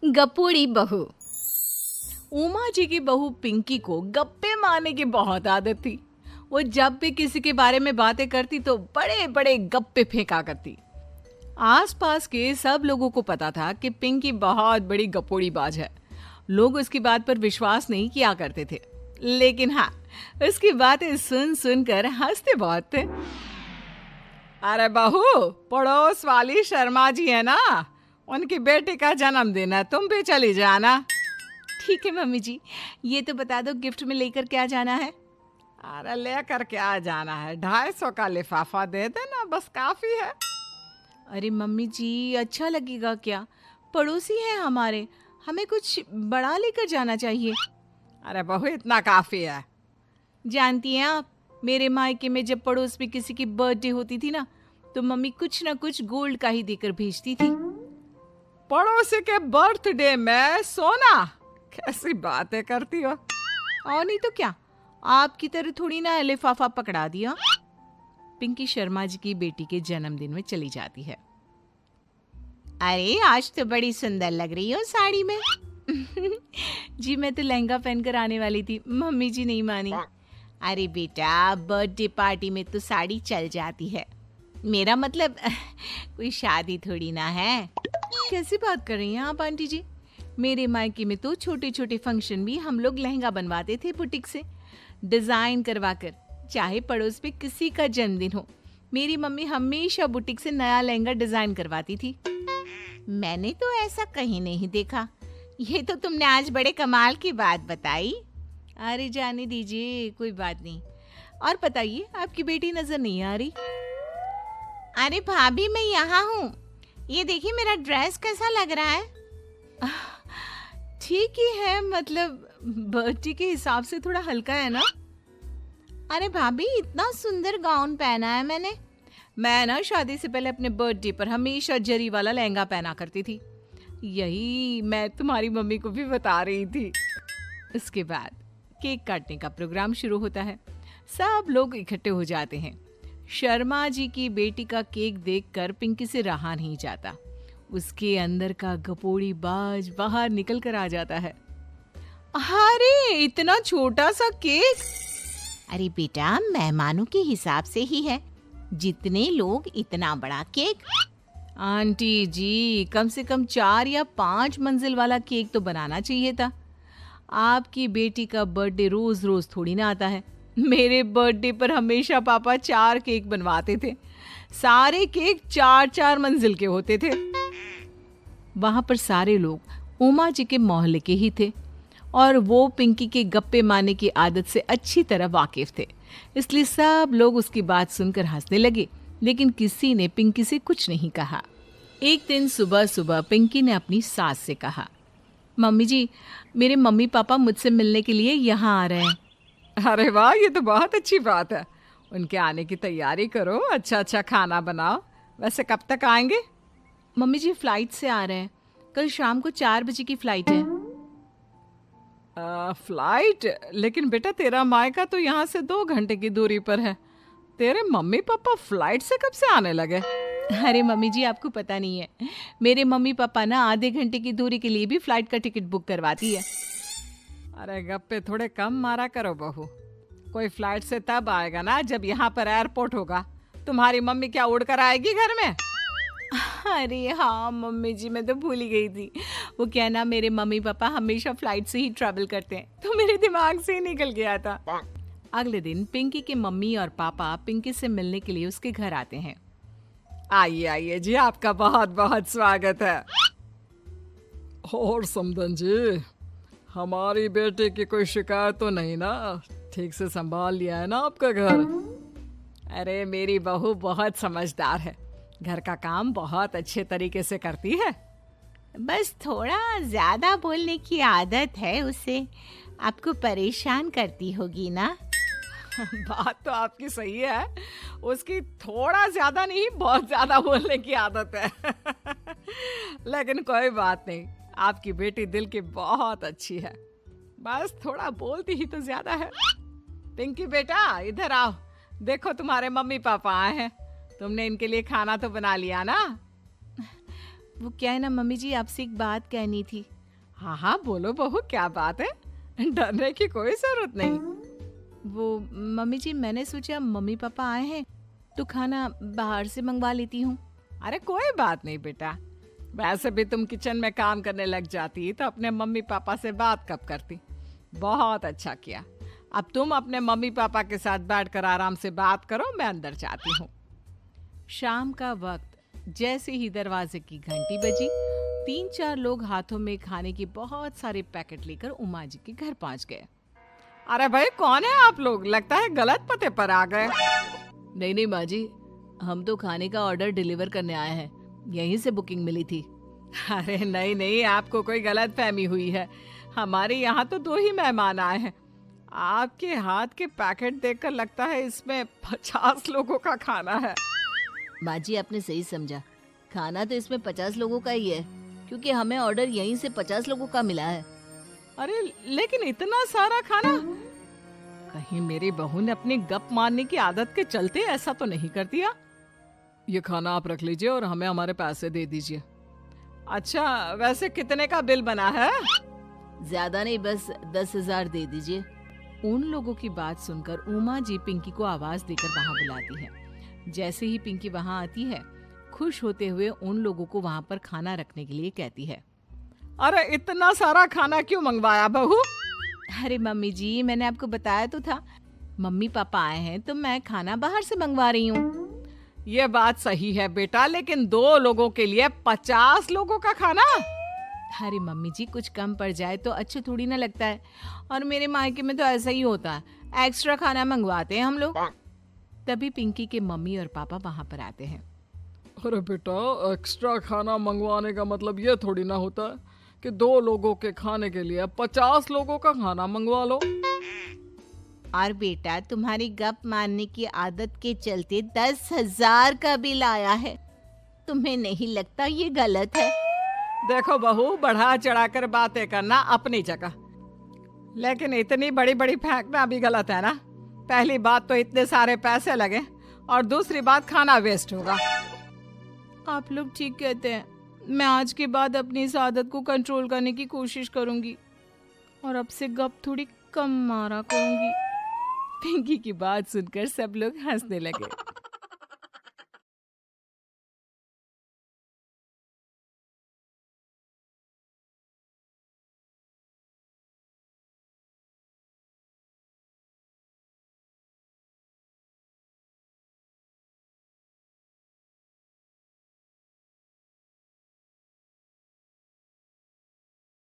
गपोड़ी बहू। उमा जी की बहू पिंकी को गप्पे मारने की बहुत आदत थी। वो जब भी किसी के बारे में बातें करती तो बड़े बड़े गप्पे फेंका करती। आसपास के सब लोगों को पता था कि पिंकी बहुत बड़ी गपोड़ी बाज है। लोग उसकी बात पर विश्वास नहीं किया करते थे, लेकिन हाँ, उसकी बातें सुन सुनकर हंसते बहुत थे। अरे बहू, पड़ोस वाली शर्मा जी है ना, उनकी बेटी का जन्मदिन है, तुम भी चली जाना। ठीक है मम्मी जी, ये तो बता दो गिफ्ट में लेकर क्या जाना है। अरे लेकर क्या जाना है, 250 का लिफाफा दे देना, बस काफी है। अरे मम्मी जी, अच्छा लगेगा क्या? पड़ोसी हैं हमारे, हमें कुछ बड़ा लेकर जाना चाहिए। अरे बहू, इतना काफी है। जानती हैं आप, मेरे मायके में जब पड़ोस में किसी की बर्थडे होती थी ना, तो मम्मी कुछ ना कुछ गोल्ड का ही देकर भेजती थी। पड़ोसी के बर्थडे में सोना? कैसी बातें करती हो। और नहीं तो क्या, आपकी तरह थोड़ी ना लिफाफा पकड़ा दिया। पिंकी शर्मा जी की बेटी के जन्मदिन में चली जाती है। अरे आज तो बड़ी सुंदर लग रही हो साड़ी में। जी मैं तो लहंगा पहनकर आने वाली थी, मम्मी जी नहीं मानी। अरे बेटा, बर्थडे पार्टी में तो साड़ी चल जाती है, मेरा मतलब कोई शादी थोड़ी ना है। कैसी बात कर रही हैं आप आंटी जी? मेरे मायके में तो छोटे छोटे फंक्शन भी हम लोग लहंगा बनवाते थे बुटीक से, डिजाइन करवा कर। चाहे पड़ोस में किसी का जन्मदिन हो, मेरी मम्मी हमेशा बुटीक से नया लहंगा डिजाइन करवाती थी। मैंने तो ऐसा कहीं नहीं देखा, ये तो तुमने आज बड़े कमाल की बात बताई। अरे जाने दीजिए, कोई बात नहीं। और बताइए, आपकी बेटी नजर नहीं आ रही? अरे भाभी, मैं यहाँ हूँ, ये देखिए मेरा ड्रेस कैसा लग रहा है। ठीक ही है, मतलब बर्थडे के हिसाब से थोड़ा हल्का है ना। अरे भाभी, इतना सुंदर गाउन पहना है मैंने। मैं ना शादी से पहले अपने बर्थडे पर हमेशा जरी वाला लहंगा पहना करती थी, यही मैं तुम्हारी मम्मी को भी बता रही थी। इसके बाद केक काटने का प्रोग्राम शुरू होता है। सब लोग इकट्ठे हो जाते हैं। शर्मा जी की बेटी का केक देखकर पिंकी से रहा नहीं जाता। उसके अंदर का गपोड़ी बाज बाहर निकल कर आ जाता है। अरे इतना छोटा सा केक! अरे बेटा, मेहमानों के हिसाब से ही है, जितने लोग इतना बड़ा केक। आंटी जी, कम से कम 4 या 5 मंजिल वाला केक तो बनाना चाहिए था। आपकी बेटी का बर्थडे रोज रोज थोड़ी ना आता है। मेरे बर्थडे पर हमेशा पापा 4 केक बनवाते थे, सारे केक 4-4 मंजिल के होते थे। वहां पर सारे लोग उमा जी के मोहल्ले के ही थे और वो पिंकी के गप्पे मारने की आदत से अच्छी तरह वाकिफ थे, इसलिए सब लोग उसकी बात सुनकर हंसने लगे, लेकिन किसी ने पिंकी से कुछ नहीं कहा। एक दिन सुबह सुबह पिंकी ने अपनी सास से कहा, मम्मी जी, मेरे मम्मी पापा मुझसे मिलने के लिए यहाँ आ रहे हैं। अरे वाह, ये तो बहुत अच्छी बात है। उनके आने की तैयारी करो, अच्छा अच्छा खाना बनाओ। वैसे कब तक आएंगे? मम्मी जी फ्लाइट से आ रहे हैं, कल शाम को 4 बजे की फ्लाइट है। फ्लाइट? लेकिन बेटा, तेरा मायका तो यहाँ से 2 घंटे की दूरी पर है। तेरे मम्मी पापा फ्लाइट से कब से आने लगे? अरे मम्मी जी, आपको पता नहीं है, मेरे मम्मी पापा ना आधे घंटे की दूरी के लिए भी फ्लाइट का टिकट बुक करवाती है। अरे गप्पे थोड़े कम मारा करो बहू, कोई फ्लाइट से तब आएगा ना जब यहाँ पर एयरपोर्ट होगा। तुम्हारी मम्मी क्या उड़कर आएगी घर में? अरे हाँ मम्मी जी, मैं तो भूल ही गई थी। वो क्या ना, मेरे मम्मी पापा हमेशा फ्लाइट से ही ट्रैवल करते हैं, तो मेरे दिमाग से ही निकल गया था। अगले दिन पिंकी के मम्मी और पापा पिंकी से मिलने के लिए उसके घर आते हैं। आइए आइए जी, आपका बहुत बहुत स्वागत है। और समदन जी, हमारी बेटे की कोई शिकायत तो नहीं ना? ठीक से संभाल लिया है ना आपका घर? अरे मेरी बहू बहुत समझदार है, घर का काम बहुत अच्छे तरीके से करती है। बस थोड़ा ज्यादा बोलने की आदत है उसे, आपको परेशान करती होगी ना। बात तो आपकी सही है, उसकी थोड़ा ज्यादा नहीं बहुत ज्यादा बोलने की आदत है। लेकिन कोई बात नहीं, आपकी बेटी दिल की बहुत अच्छी है, बस थोड़ा बोलती ही तो ज्यादा है। पिंकी बेटा, इधर आओ, देखो तुम्हारे मम्मी पापा आए हैं, तुमने इनके लिए खाना तो बना लिया ना? वो क्या है ना मम्मी जी, आपसे एक बात कहनी थी। हाँ हाँ बोलो बहू, क्या बात है, डरने की कोई जरूरत नहीं। वो मम्मी जी, मैंने सोचा मम्मी पापा आए हैं तो खाना बाहर से मंगवा लेती हूँ। अरे कोई बात नहीं बेटा, वैसे भी तुम किचन में काम करने लग जाती तो अपने मम्मी पापा से बात कब करती। बहुत अच्छा किया। अब तुम अपने मम्मी पापा के साथ बैठकर आराम से बात करो, मैं अंदर जाती हूँ। शाम का वक्त जैसे ही दरवाजे की घंटी बजी, 3-4 लोग हाथों में खाने के बहुत सारे पैकेट लेकर उमा जी के घर पहुंच गए। अरे भाई कौन है आप लोग, लगता है गलत पते पर आ गए। नहीं नहीं माँ जी, हम तो खाने का ऑर्डर डिलीवर करने आए हैं, यहीं से बुकिंग मिली थी। अरे नहीं नहीं, आपको कोई गलत फहमी हुई है, हमारे यहाँ तो 2 ही मेहमान आए हैं। आपके हाथ के पैकेट देखकर लगता है इसमें 50 लोगों का खाना है। माँ जी आपने सही समझा, खाना तो इसमें 50 लोगों का ही है, क्योंकि हमें ऑर्डर यहीं से 50 लोगों का मिला है। अरे लेकिन इतना सारा खाना, कहीं मेरी बहू ने अपनी गप मारने की आदत के चलते ऐसा तो नहीं कर दिया। ये खाना आप रख लीजिए और हमें हमारे पैसे दे दीजिए। अच्छा वैसे कितने का बिल बना है? ज्यादा नहीं, बस 10,000 दे दीजिए। उन लोगों की बात सुनकर उमा जी पिंकी को आवाज देकर वहां बुलाती है। जैसे ही पिंकी वहां आती है, खुश होते हुए उन लोगों को वहां पर खाना रखने के लिए कहती है। अरे इतना सारा खाना क्यों मंगवाया बहू? अरे मम्मी जी, मैंने आपको बताया तो था, मम्मी पापा आए हैं तो मैं खाना बाहर से मंगवा रही हूँ। ये बात सही है बेटा, लेकिन 2 लोगों के लिए 50 लोगों का खाना? अरे मम्मी जी, कुछ कम पड़ जाए तो अच्छा थोड़ी ना लगता है, और मेरे मायके में तो ऐसा ही होता है, एक्स्ट्रा खाना मंगवाते हैं हम लोग। तभी पिंकी के मम्मी और पापा वहां पर आते हैं। अरे बेटा, एक्स्ट्रा खाना मंगवाने का मतलब ये थोड़ी ना होता है कि 2 लोगों के खाने के लिए 50 लोगों का खाना मंगवा लो। और बेटा, तुम्हारी गप मारने की आदत के चलते 10,000 का बिल आया है, तुम्हें नहीं लगता ये गलत है? देखो बहू, बढ़ा चढ़ाकर बातें करना अपनी जगह, लेकिन इतनी बड़ी बड़ी फेंकना भी गलत है ना। पहली बात तो इतने सारे पैसे लगे, और दूसरी बात खाना वेस्ट होगा। आप लोग ठीक कहते हैं, मैं आज के बाद अपनी इस आदत को कंट्रोल करने की कोशिश करूंगी और अब से गप थोड़ी कम मारा करूंगी। पिंकी की बात सुनकर सब लोग हंसने लगे।